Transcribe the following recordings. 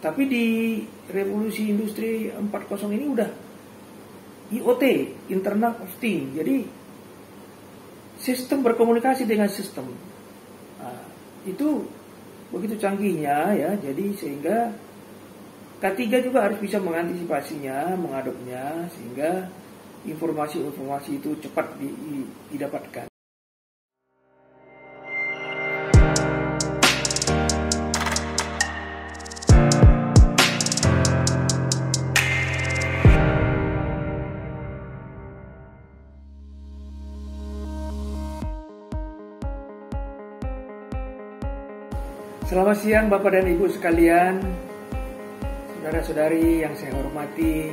Tapi di revolusi industri 4.0 ini udah IoT, Internet of Things. Jadi sistem berkomunikasi dengan sistem. Nah, itu begitu canggihnya ya. Jadi sehingga K3 juga harus bisa mengantisipasinya, mengadopnya, sehingga informasi-informasi itu cepat didapatkan. Selamat siang Bapak dan Ibu sekalian, saudara-saudari yang saya hormati.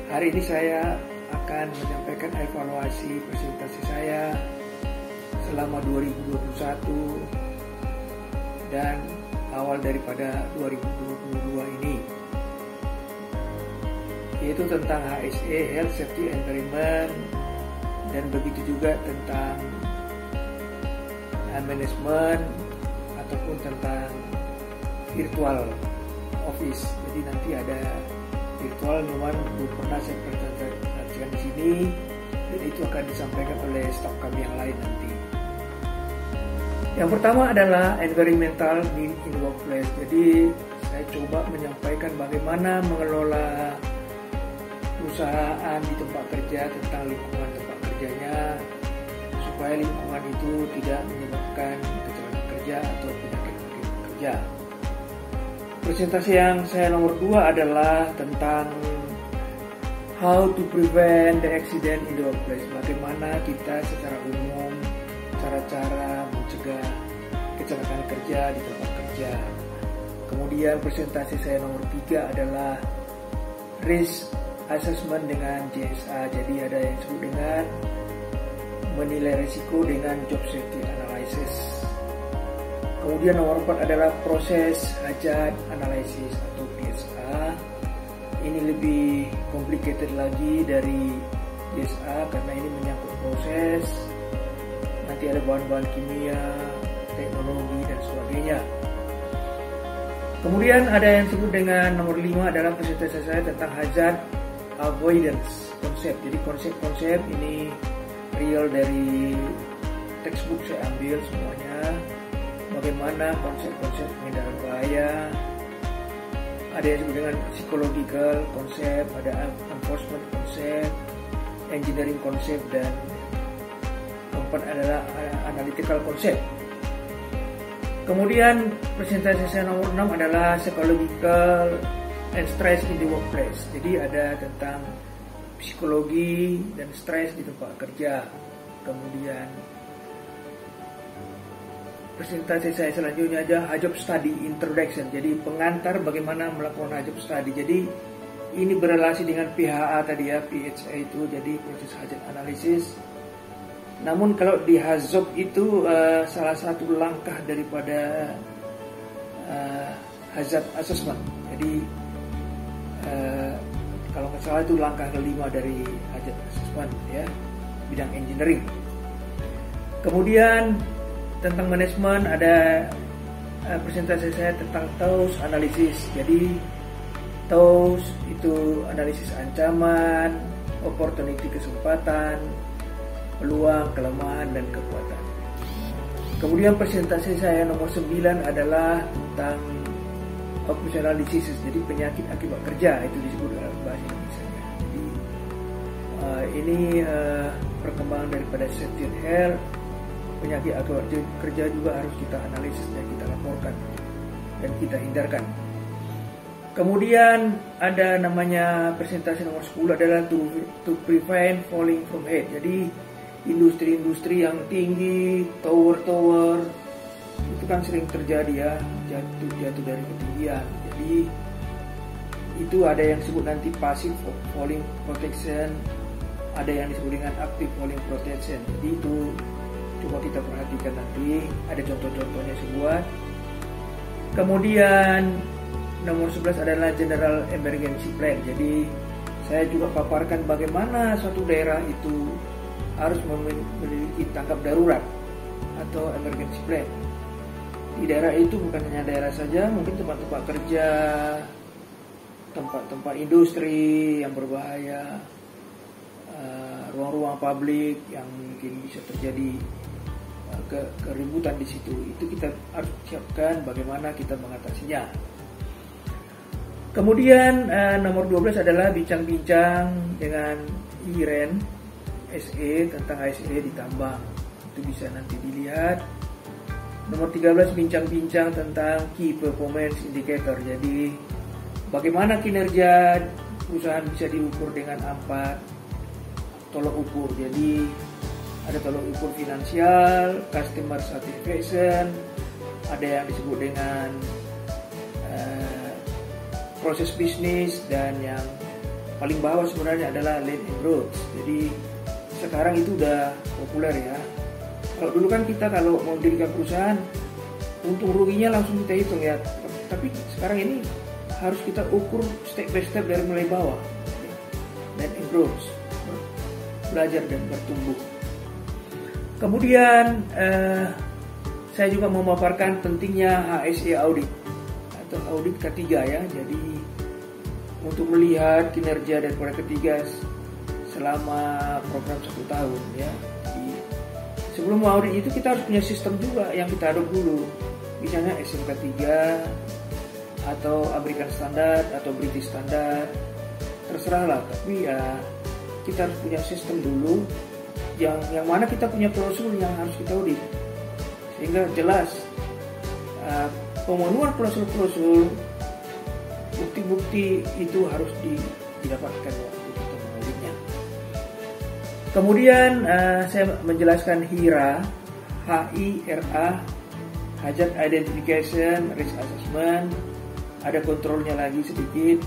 Hari ini saya akan menyampaikan evaluasi presentasi saya selama 2021 dan awal daripada 2022 ini, yaitu tentang HSE, Health Safety Environment, dan begitu juga tentang manajemen ataupun tentang virtual office. Jadi nanti ada virtual, memang belum pernah saya presentasikan di sini, dan itu akan disampaikan oleh staf kami yang lain nanti. Yang pertama adalah environmental in workplace. Jadi saya coba menyampaikan bagaimana mengelola perusahaan di tempat kerja, tentang lingkungan tempat kerjanya, supaya lingkungan itu tidak menyebabkan kecelakaan kerja atau penyakit kerja. Presentasi yang saya nomor 2 adalah tentang how to prevent the accident in the workplace. Bagaimana kita secara umum cara-cara mencegah kecelakaan kerja di tempat kerja. Kemudian presentasi saya nomor 3 adalah risk assessment dengan JSA. Jadi ada yang disebut dengan menilai risiko dengan job safety analysis. Kemudian nomor 4 adalah proses hazard analysis atau PHA. Ini lebih complicated lagi dari JSA karena ini menyangkut proses. Nanti ada bahan-bahan kimia, teknologi dan sebagainya. Kemudian ada yang disebut dengan nomor 5 adalah presentasi saya tentang hazard avoidance konsep. Jadi konsep-konsep ini real dari textbook saya ambil semuanya. Bagaimana konsep-konsep pengendalian bahaya, ada yang disebut dengan psychological konsep, ada enforcement konsep, engineering konsep, dan keempat adalah analytical konsep. Kemudian presentasi saya nomor 6 adalah psychological and stress in the workplace. Jadi ada tentang psikologi dan stres di tempat kerja. Kemudian presentasi saya selanjutnya aja HAJOP Study Introduction. Jadi pengantar bagaimana melakukan HAJOP Study. Jadi ini berrelasi dengan PHA tadi ya, PHA itu jadi proses hazard analysis. Namun kalau di HAZOP itu salah satu langkah daripada hazard assessment. Jadi kalau nggak salah itu langkah kelima dari hazard assessment ya, bidang engineering. Kemudian tentang manajemen ada presentasi saya tentang TOWS analisis. Jadi TOWS itu analisis ancaman, opportunity kesempatan, peluang, kelemahan, dan kekuatan. Kemudian presentasi saya nomor 9 adalah tentang occupational diseases. Jadi penyakit akibat kerja, itu disebut dalam bahasa Indonesia. Jadi ini perkembangan daripada safety and health. Penyakit akibat kerja juga harus kita analisis dan kita laporkan dan kita hindarkan. Kemudian ada namanya presentasi nomor 10 adalah to prevent falling from height. Jadi industri-industri yang tinggi, tower itu kan sering terjadi ya, jatuh dari ketinggian. Jadi itu ada yang disebut nanti passive falling protection, ada yang disebut dengan active falling protection. Jadi itu coba kita perhatikan nanti, ada contoh-contohnya semua. Kemudian nomor 11 adalah General Emergency Plan. Jadi saya juga paparkan bagaimana suatu daerah itu harus memiliki tanggap darurat atau emergency plan. di daerah itu bukan hanya daerah saja, mungkin tempat-tempat kerja, tempat-tempat industri yang berbahaya, ruang-ruang publik yang mungkin bisa terjadi keributan di situ. Itu kita harus siapkan bagaimana kita mengatasinya. Kemudian nomor 12 adalah bincang-bincang dengan IREN SE tentang ASE di tambang. Itu bisa nanti dilihat. Nomor 13 bincang-bincang tentang Key Performance Indicator. Jadi bagaimana kinerja perusahaan bisa diukur dengan 4 tolok ukur. Jadi ada tolok ukur finansial, customer satisfaction, ada yang disebut dengan proses bisnis, dan yang paling bawah sebenarnya adalah land and growth. Jadi sekarang itu udah populer ya. Kalau dulu kan kita kalau mau mendirikan perusahaan, untung ruginya langsung kita hitung ya. Tapi sekarang ini harus kita ukur step by step dari mulai bawah. Land and growth, belajar dan bertumbuh. Kemudian saya juga memaparkan pentingnya HSE audit atau audit K3 ya. Jadi untuk melihat kinerja dari proyek ketiga selama program 1 tahun ya. Jadi sebelum audit itu kita harus punya sistem juga yang kita adop dulu. Misalnya SMK 3 atau American Standard atau British Standard, terserah lah. Tapi ya kita harus punya sistem dulu yang mana kita punya klausul yang harus kita audit, sehingga jelas pemenuhan klausul-klausul, bukti-bukti itu harus didapatkan waktu kita mengauditnya. Kemudian saya menjelaskan HIRA, HIRA, Hazard Identification Risk Assessment. Ada kontrolnya lagi sedikit.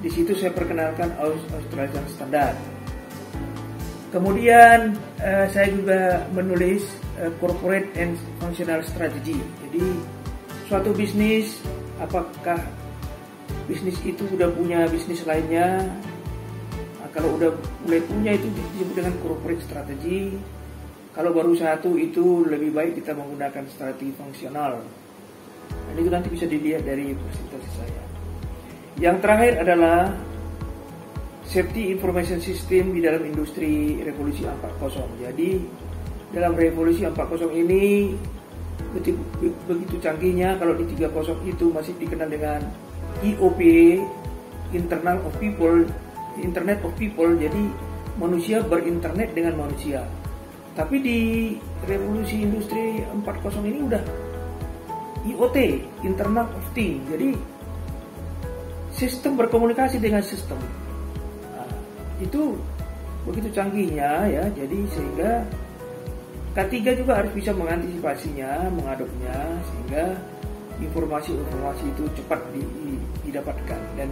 Di situ saya perkenalkan Australian Standard. Kemudian saya juga menulis Corporate and Functional Strategy. Jadi suatu bisnis, apakah bisnis itu udah punya bisnis lainnya? Kalau udah mulai punya itu disebut dengan corporate strategy. Kalau baru satu itu lebih baik kita menggunakan strategi fungsional. Dan itu nanti bisa dilihat dari presentasi saya. Yang terakhir adalah Safety Information System di dalam industri revolusi 4.0. Jadi dalam revolusi 4.0 ini begitu canggihnya. Kalau di 3.0 itu masih dikenal dengan IOP, Internet of People. Jadi manusia berinternet dengan manusia. Tapi di revolusi industri 4.0 ini udah IoT, Internet of Things. Jadi sistem berkomunikasi dengan sistem. Itu begitu canggihnya ya, jadi sehingga K3 juga harus bisa mengantisipasinya, mengadopnya, sehingga informasi-informasi itu cepat didapatkan, dan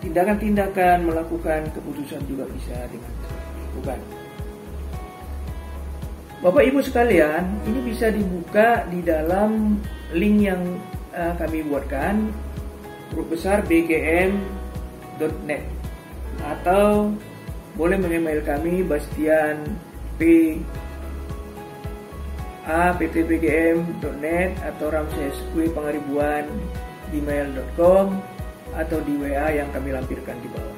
tindakan-tindakan melakukan keputusan juga bisa dengan dilakukan. Bapak Ibu sekalian, ini bisa dibuka di dalam link yang kami buatkan, huruf besar bgm.net, atau boleh mengemail kami bastian@ppbgm.net atau ramseskue.pangaribuan@gmail.com atau di WA yang kami lampirkan di bawah.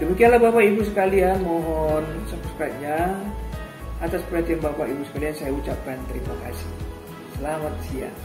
Demikianlah Bapak Ibu sekalian, mohon subscribe-nya. Atas perhatian Bapak Ibu sekalian saya ucapkan terima kasih. Selamat siang.